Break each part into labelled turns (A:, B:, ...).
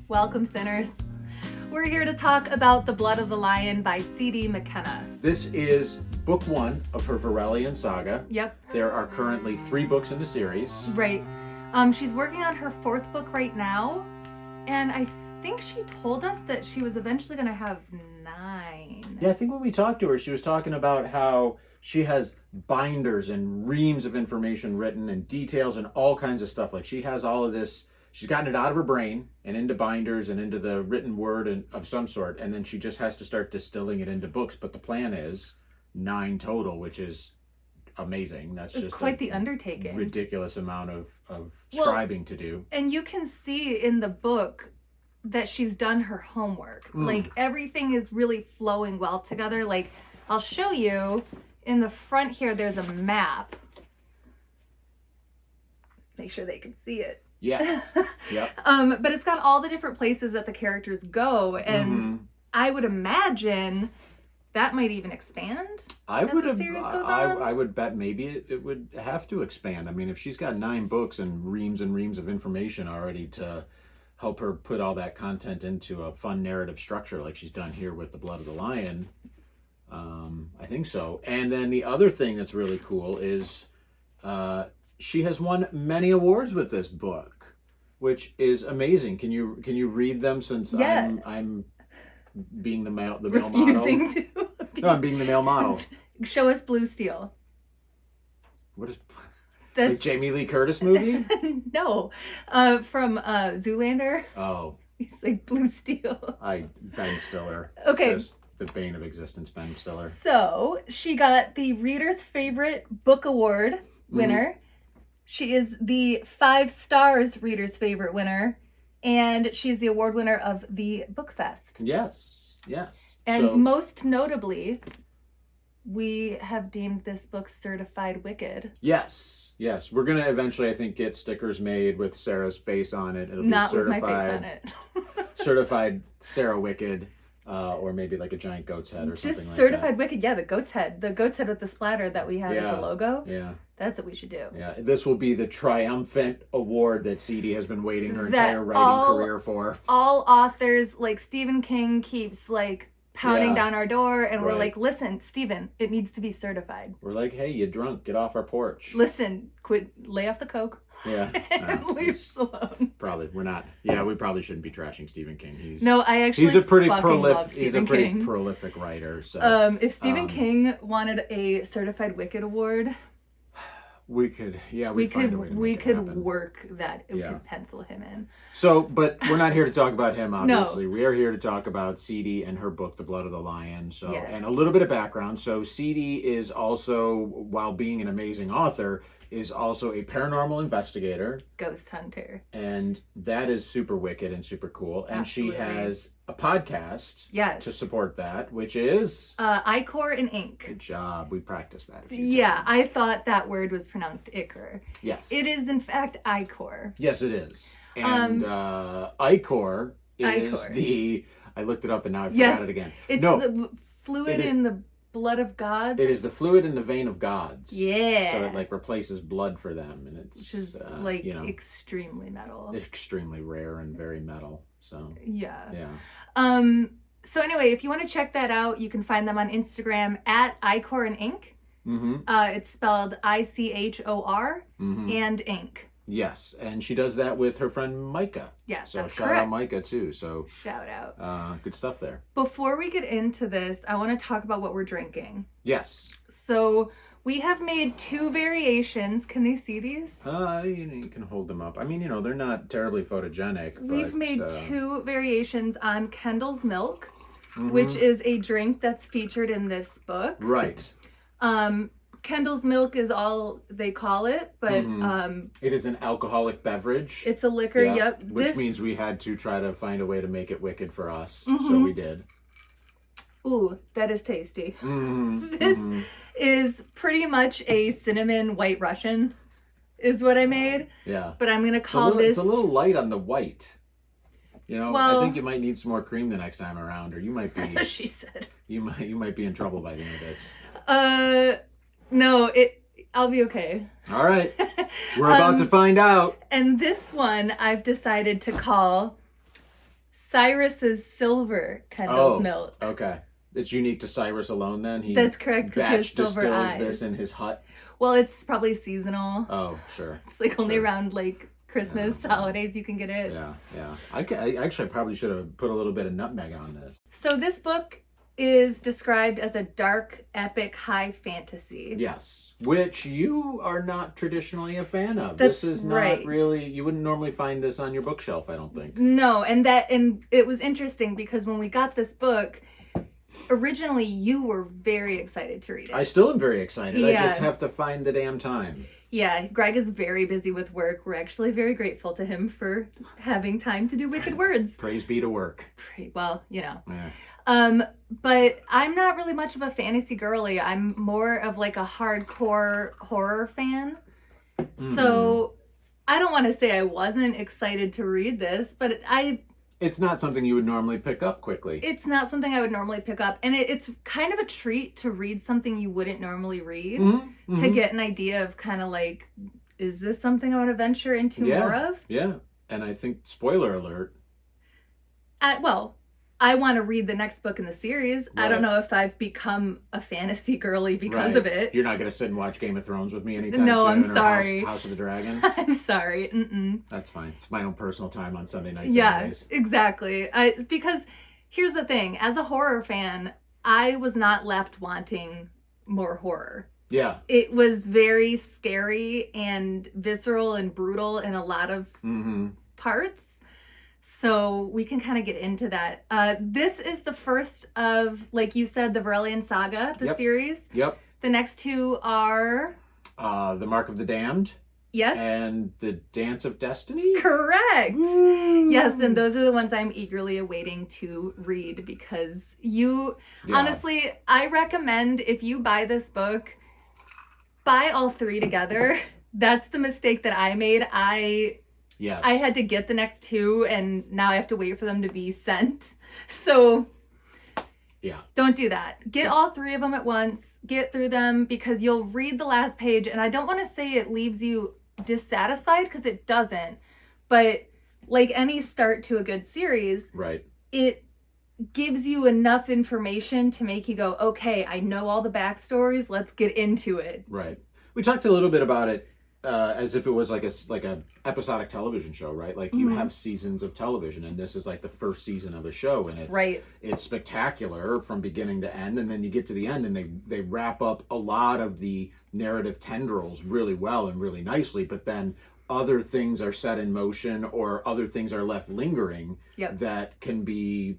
A: Welcome, sinners. We're here to talk about The Blood of the Lion by C.D. McKenna.
B: This is book one of her Vorelian Saga.
A: Yep.
B: There are currently 3 books in the series.
A: Right. She's working on her 4th book right now, and I think she told us that she was eventually going to have 9.
B: Yeah, I think when we talked to her, she was talking about how she has binders and reams of information written and details and all kinds of stuff. Like, she has all of this. She's gotten it out of her brain and into binders and into the written word and of some sort, and then she just has to start distilling it into books. But the plan is 9 total, which is amazing. That's just
A: quite the undertaking.
B: Ridiculous amount of scribing to do.
A: And you can see in the book that she's done her homework. Like, everything is really flowing well together. Like, I'll show you in the front here, there's a map. Make sure they can see it.
B: Yeah. Yep.
A: But it's got all the different places that the characters go, and I would imagine that might even expand as the series goes on.
B: I would bet maybe it would have to expand. I mean, if she's got 9 books and reams of information already to help her put all that content into a fun narrative structure like she's done here with The Blood of the Lion, I think so. And then the other thing that's really cool is she has won many awards with this book, which is amazing. Can you read them, since I'm being the male model?
A: Refusing to.
B: No, I'm being the male model.
A: Show us Blue Steel.
B: What is
A: That's
B: like Jamie Lee Curtis movie?
A: No, from Zoolander.
B: Oh,
A: He's like Blue Steel.
B: Ben Stiller.
A: Okay.
B: Just the bane of existence, Ben Stiller.
A: So she got the Reader's Favorite Book Award winner. She is the 5 Stars Reader's Favorite winner, and she's the award winner of the Book Fest.
B: Yes.
A: And most notably, we have deemed this book certified wicked.
B: Yes. We're gonna eventually, I think, get stickers made with Sarah's face on it. It'll
A: Not
B: be certified,
A: with my face on it.
B: certified Sarah Wicked, or maybe like a giant goat's head or something like that.
A: Just certified wicked, yeah, the goat's head with the splatter that we have as a logo.
B: Yeah.
A: That's what we should do.
B: Yeah, this will be the triumphant award that CD has been waiting her entire writing career for.
A: All authors, like Stephen King, keeps like pounding down our door, and we're like, listen, Stephen, it needs to be certified.
B: We're like, hey, you drunk, get off our porch.
A: Listen, lay off the coke.
B: Yeah.
A: And leave us alone.
B: Probably, we're not. Yeah, we probably shouldn't be trashing Stephen King. He's
A: a pretty
B: prolific writer. So
A: if Stephen King wanted a certified wicked award,
B: we could find a way to make it happen.
A: Work that. We could pencil him in.
B: So, but we're not here to talk about him, obviously. No. We are here to talk about CD and her book, The Blood of the Lion. So, and a little bit of background. So, CD is also, while being an amazing author, is also a paranormal investigator.
A: Ghost hunter.
B: And that is super wicked and super cool. And
A: Absolutely.
B: She has a podcast to support that, which is...
A: Ichor and Ink.
B: Good job. We practiced that a few
A: times.
B: times.
A: I thought that word was pronounced Ichor.
B: Yes.
A: It is, in fact, Ichor.
B: Yes, it is. And Ichor is the... I looked it up and now I forgot it again.
A: It's the fluid in the blood of gods.
B: It is the fluid in the vein of gods.
A: Yeah.
B: So it like replaces blood for them, and it's
A: which is extremely metal.
B: Extremely rare and very metal. So yeah.
A: So anyway, if you want to check that out, you can find them on Instagram at Ichor and Ink. It's spelled ICHOR and Ink.
B: Yes, and she does that with her friend Micah.
A: Yeah,
B: so
A: that's
B: shout
A: correct.
B: out Micah too. So
A: shout out.
B: Good stuff there.
A: Before we get into this, I want to talk about what we're drinking.
B: Yes.
A: So we have made 2 variations. Can they see these?
B: You can hold them up. I mean, they're not terribly photogenic.
A: We've made 2 variations on Kendall's Milk, which is a drink that's featured in this book.
B: Right.
A: Kendall's Milk is all they call it, but
B: it is an alcoholic beverage.
A: It's a liquor, yep.
B: Which means we had to try to find a way to make it wicked for us. So we did.
A: Ooh, that is tasty. This is pretty much a cinnamon White Russian, is what I made.
B: Yeah.
A: But I'm gonna call this...
B: It's a little light on the white. I think you might need some more cream the next time around, or you might be...
A: That's what she said.
B: You might be in trouble by the end of this.
A: No, I'll be okay.
B: All right. We're about to find out.
A: And this one I've decided to call Cyrus's silver Kendall's milk.
B: Okay. It's unique to Cyrus alone then?
A: That's correct, because he has
B: batch
A: silver
B: distills
A: eyes.
B: this in his hut?
A: Well, it's probably seasonal.
B: Oh, sure.
A: It's like only
B: Sure.
A: around like Christmas, holidays you can get it.
B: Yeah. I actually probably should have put a little bit of nutmeg on this.
A: So this book is described as a dark, epic, high fantasy.
B: Yes, which you are not traditionally a fan of.
A: That's
B: this is not
A: right.
B: really, you wouldn't normally find this on your bookshelf, I don't think.
A: No, and it was interesting because when we got this book, originally you were very excited to read it.
B: I still am very excited.
A: Yeah.
B: I just have to find the damn time.
A: Yeah, Greg is very busy with work. We're actually very grateful to him for having time to do Wicked Words.
B: Praise be to work.
A: Well, you know.
B: Yeah.
A: But I'm not really much of a fantasy girly. I'm more of like a hardcore horror fan. So I don't want to say I wasn't excited to read this, but
B: It's not something you would normally pick up quickly.
A: it's not something I would normally pick up. And it's kind of a treat to read something you wouldn't normally read to get an idea of kind of like, is this something I want to venture into more of?
B: Yeah. And I think, spoiler alert.
A: Well, I want to read the next book in the series.
B: Right.
A: I don't know if I've become a fantasy girly because
B: Right.
A: of it.
B: You're not going to sit and watch Game of Thrones with me anytime
A: No,
B: soon?
A: I'm
B: or
A: sorry.
B: House of the Dragon?
A: I'm sorry.
B: That's fine. It's my own personal time on Sunday nights
A: Yeah,
B: anyways.
A: exactly. Because here's the thing. As a horror fan, I was not left wanting more horror.
B: Yeah.
A: It was very scary and visceral and brutal in a lot of parts. So we can kind of get into that. This is the first of, like you said, the Vorelian Saga, the series.
B: Yep.
A: The next two are...
B: The Mark of the Damned.
A: Yes.
B: And The Dance of Destiny?
A: Correct.
B: Woo!
A: Yes, and those are the ones I'm eagerly awaiting to read because honestly, I recommend if you buy this book, buy all three together. That's the mistake that I made.
B: Yes.
A: I had to get the next two and now I have to wait for them to be sent. So
B: yeah,
A: don't do that. Get all three of them at once. Get through them because you'll read the last page. And I don't want to say it leaves you dissatisfied because it doesn't. But like any start to a good series,
B: right,
A: it gives you enough information to make you go, okay, I know all the backstories. Let's get into it.
B: Right. We talked a little bit about it as if it was like a episodic television show, right? Like you have seasons of television, and this is like the first season of a show, and it's spectacular from beginning to end, and then you get to the end, and they wrap up a lot of the narrative tendrils really well and really nicely, but then other things are set in motion or other things are left lingering that can be,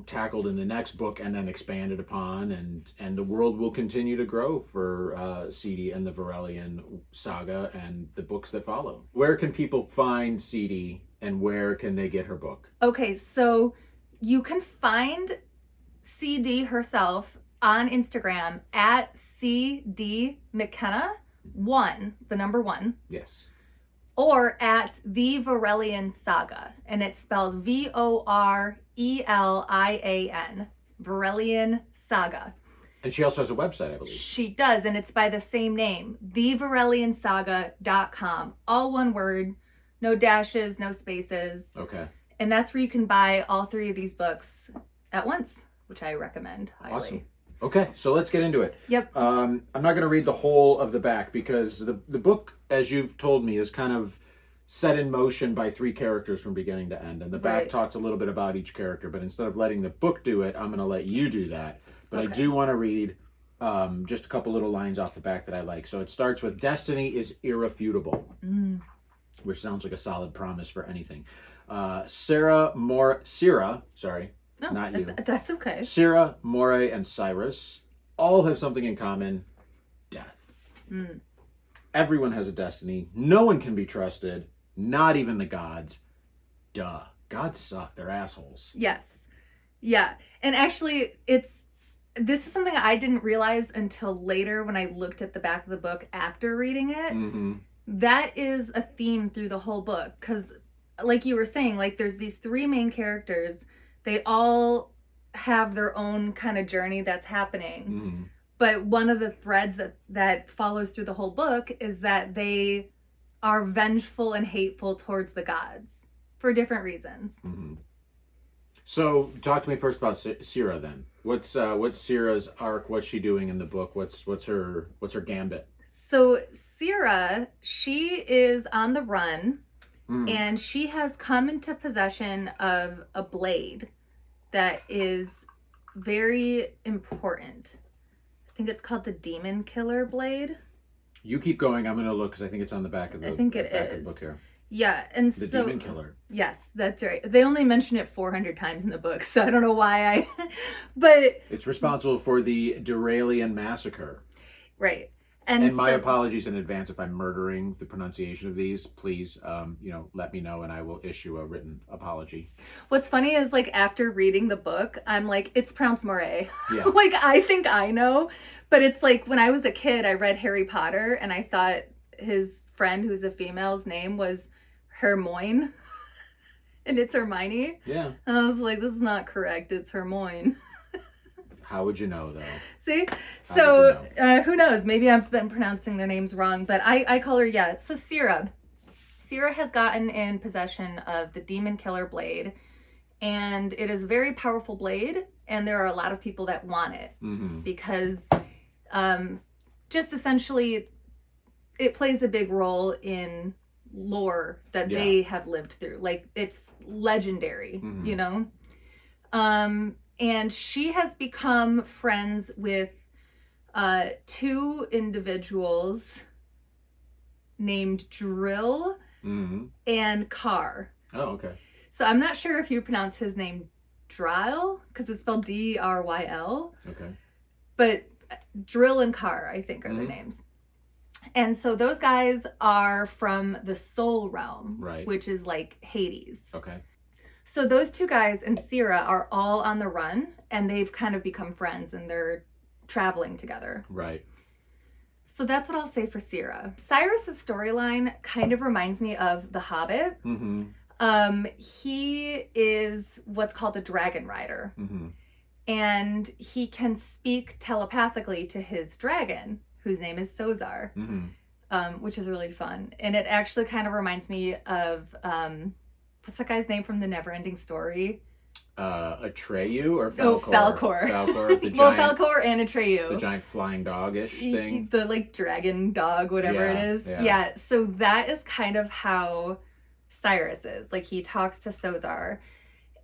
B: tackled in the next book and then expanded upon, and the world will continue to grow for CD and the Vorelian Saga and the books that follow. Where can people find CD and where can they get her book?
A: Okay, so you can find CD herself on Instagram at CD McKenna 1, the number 1.
B: Yes.
A: Or at the Vorelian Saga, and it's spelled Vorelian, Vorelian Saga.
B: And she also has a website, I believe.
A: She does, and it's by the same name, thevoreliansaga.com. All one word, no dashes, no spaces.
B: Okay.
A: And that's where you can buy all three of these books at once, which I recommend highly.
B: Awesome. Okay, so let's get into it.
A: Yep.
B: I'm not going to read the whole of the back because the book, as you've told me, is kind of set in motion by 3 characters from beginning to end. And the back talks a little bit about each character, but instead of letting the book do it, I'm going to let you do that. But I do want to read just a couple little lines off the back that I like. So it starts with, "Destiny is irrefutable," which sounds like a solid promise for anything. Sara, sorry.
A: No,
B: not you.
A: That's okay.
B: Sara, Moray, and Cyrus all have something in common: death. Everyone has a destiny. No one can be trusted, not even the gods. Duh. Gods suck. They're assholes.
A: Yes. Yeah. And actually, this is something I didn't realize until later when I looked at the back of the book after reading it. That is a theme through the whole book. Because, like you were saying, like there's these 3 main characters. They all have their own kind of journey that's happening. But one of the threads that follows through the whole book is that they are vengeful and hateful towards the gods for different reasons.
B: So talk to me first about Sara then. What's Sara's arc? What's she doing in the book? What's her gambit?
A: So Sara, she is on the run, and she has come into possession of a blade that is very important. I think it's called the Demon Killer Blade.
B: You keep going. I'm going to look because I think it's on the back of the,
A: I think it
B: back
A: is.
B: of the book here.
A: Yeah, and
B: The
A: so
B: Demon Killer.
A: yes, that's right. They only mention it 400 times in the book, so I don't know why I. But
B: it's responsible for the Vorelian massacre.
A: Right.
B: And my apologies in advance if I'm murdering the pronunciation of these. Please, let me know and I will issue a written apology.
A: What's funny is, like, after reading the book, I'm like, it's pronounced Moray.
B: Yeah.
A: Like, I think I know, but it's like when I was a kid, I read Harry Potter and I thought his friend, who's a female's name, was Hermione, and it's Hermione.
B: Yeah.
A: And I was like, this is not correct. It's Hermione.
B: How would you know, though?
A: See? So, who knows? Maybe I've been pronouncing their names wrong, but I call her, yeah. So, Sara. Sara has gotten in possession of the Demon Killer Blade, and it is a very powerful blade, and there are a lot of people that want it because just essentially it plays a big role in lore that they have lived through. Like, it's legendary, you know? And she has become friends with two individuals named Drill and Carr.
B: Oh, okay.
A: So I'm not sure if you pronounce his name Dryl, because it's spelled Dryl.
B: Okay.
A: But Drill and Carr, I think, are their names. And so those guys are from the Soul Realm,
B: right,
A: which is like Hades.
B: Okay.
A: So those two guys and Sara are all on the run, and they've kind of become friends, and they're traveling together.
B: Right.
A: So that's what I'll say for Sara. Cyrus's storyline kind of reminds me of The Hobbit. He is what's called a dragon rider. And he can speak telepathically to his dragon, whose name is Sozar, which is really fun. And it actually kind of reminds me of... what's that guy's name from the Neverending Story?
B: Atreyu or Falcor?
A: Oh, Falcor.
B: Falcor, the giant,
A: well, Falcor and Atreyu.
B: The giant flying dog-ish thing.
A: The, like, dragon dog, whatever it is. Yeah, so that is kind of how Cyrus is. Like, he talks to Sozar.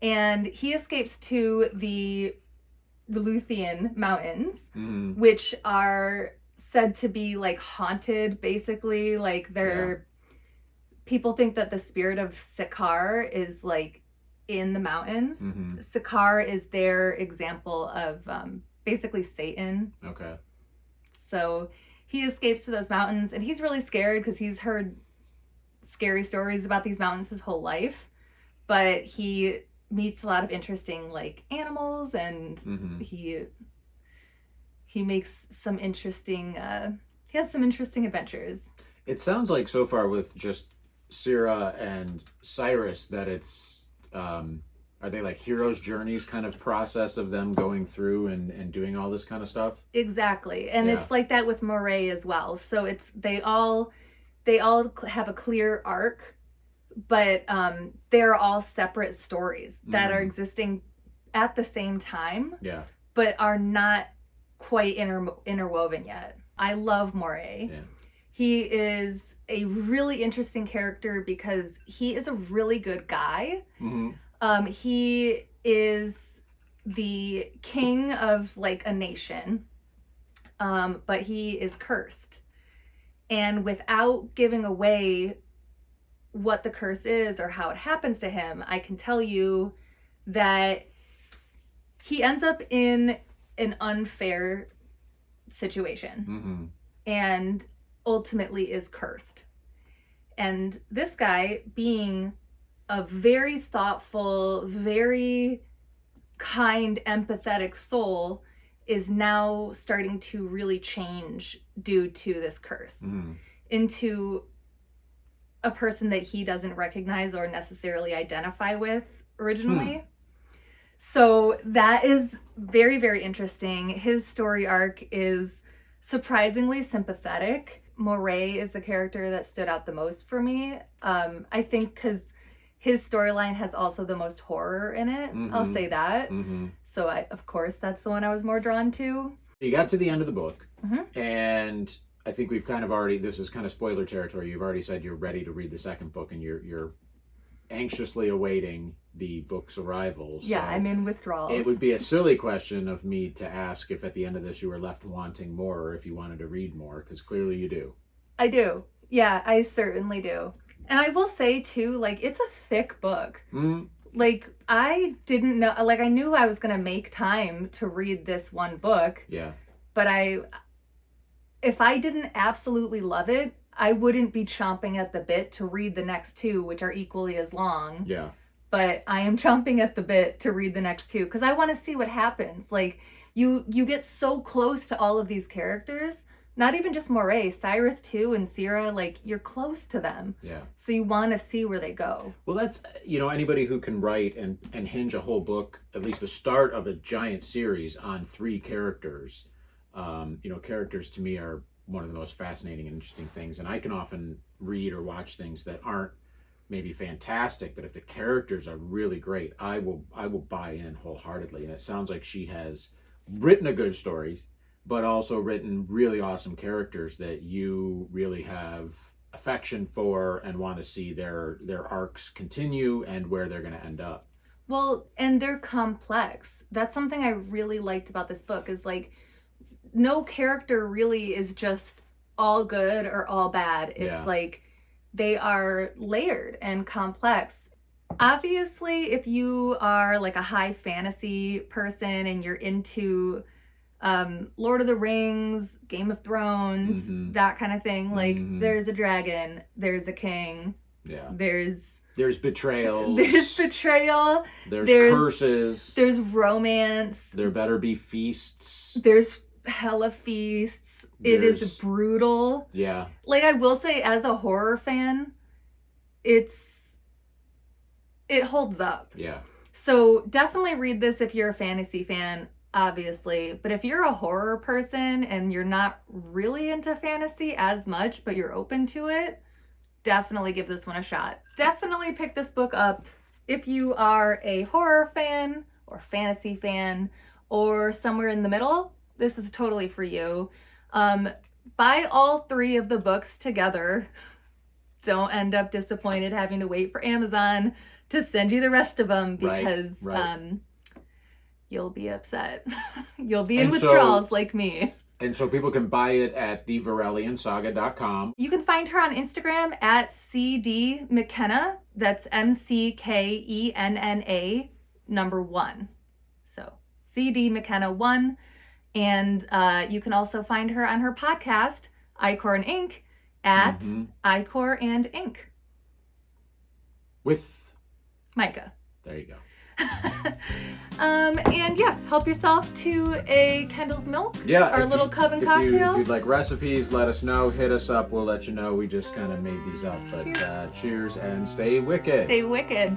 A: And he escapes to the Releuthian Mountains, which are said to be, like, haunted, basically. Like, they're... People think that the spirit of Sakaar is, like, in the mountains. Sakaar is their example of basically Satan.
B: Okay.
A: So he escapes to those mountains, and he's really scared because he's heard scary stories about these mountains his whole life. But he meets a lot of interesting, like, animals, and he makes some interesting... he has some interesting adventures.
B: It sounds like so far with just Sara and Cyrus that it's are they like hero's journeys kind of process of them going through and doing all this kind of stuff?
A: Exactly. And it's like that with Moray as well. So it's they all have a clear arc, but they're all separate stories that are existing at the same time, but are not quite interwoven yet. I love Moray. He is a really interesting character because he is a really good guy. He is the king of, like, a nation, but he is cursed. And without giving away what the curse is or how it happens to him, I can tell you that he ends up in an unfair situation. And ultimately is cursed. And this guy, being a very thoughtful, very kind, empathetic soul, is now starting to really change due to this curse into a person that he doesn't recognize or necessarily identify with originally. So that is very, very interesting. His story arc is surprisingly sympathetic. Moray is the character that stood out the most for me. I think because his storyline has also the most horror in it. I'll say that. So of course, that's the one I was more drawn to.
B: You got to the end of the book, and I think we've kind of already, this is kind of spoiler territory. You've already said you're ready to read the second book, and you're anxiously awaiting the book's arrival. So
A: yeah, I'm in withdrawals.
B: it would be a silly question of me to ask if at the end of this you were left wanting more, or if you wanted to read more, because clearly you do.
A: I do. Yeah, I certainly do. And I will say too, like, it's a thick book. Like, I didn't know, like, I knew I was going to make time to read this one book.
B: Yeah.
A: But if I didn't absolutely love it, I wouldn't be chomping at the bit to read the next two, which are equally as long.
B: Yeah.
A: But I am chomping at the bit to read the next two because I want to see what happens. Like, you get so close to all of these characters. Not even just Moray, Cyrus too, and Sara, like, you're close to them.
B: Yeah.
A: So you want to see where they go.
B: Well, that's, anybody who can write and hinge a whole book, at least the start of a giant series, on 3 characters. Characters to me are one of the most fascinating and interesting things. And I can often read or watch things that aren't maybe fantastic, but if the characters are really great, I will buy in wholeheartedly. And it sounds like she has written a good story, but also written really awesome characters that you really have affection for and want to see their arcs continue and where they're going to end up.
A: Well, and they're complex. That's something I really liked about this book is, like, no character really is just all good or all bad. It's like they are layered and complex. Obviously, if you are like a high fantasy person and you're into Lord of the Rings, Game of Thrones, that kind of thing, like there's a dragon, there's a king, there's
B: betrayal.
A: There's betrayal.
B: There's curses.
A: There's romance.
B: There better be feasts.
A: There's hella feasts. It is brutal.
B: Yeah.
A: Like, I will say, as a horror fan, it holds up.
B: Yeah.
A: So definitely read this if you're a fantasy fan, obviously. But if you're a horror person and you're not really into fantasy as much, but you're open to it, definitely give this one a shot. Definitely pick this book up if you are a horror fan or fantasy fan or somewhere in the middle. This is totally for you. Buy all 3 of the books together. Don't end up disappointed having to wait for Amazon to send you the rest of them because
B: right.
A: You'll be upset. You'll be in withdrawals like me.
B: And so people can buy it at thevoreliansaga.com.
A: You can find her on Instagram at CD McKenna. That's McKenna 1. So CD McKenna 1. And you can also find her on her podcast, Icor and Ink, at Icor and Ink.
B: With
A: Micah.
B: There you go.
A: And yeah, help yourself to a Kendall's Milk.
B: Yeah.
A: Our little coven cocktail.
B: If you'd like recipes, let us know. Hit us up. We'll let you know. We just kind of made these up. But cheers and stay wicked.
A: Stay wicked.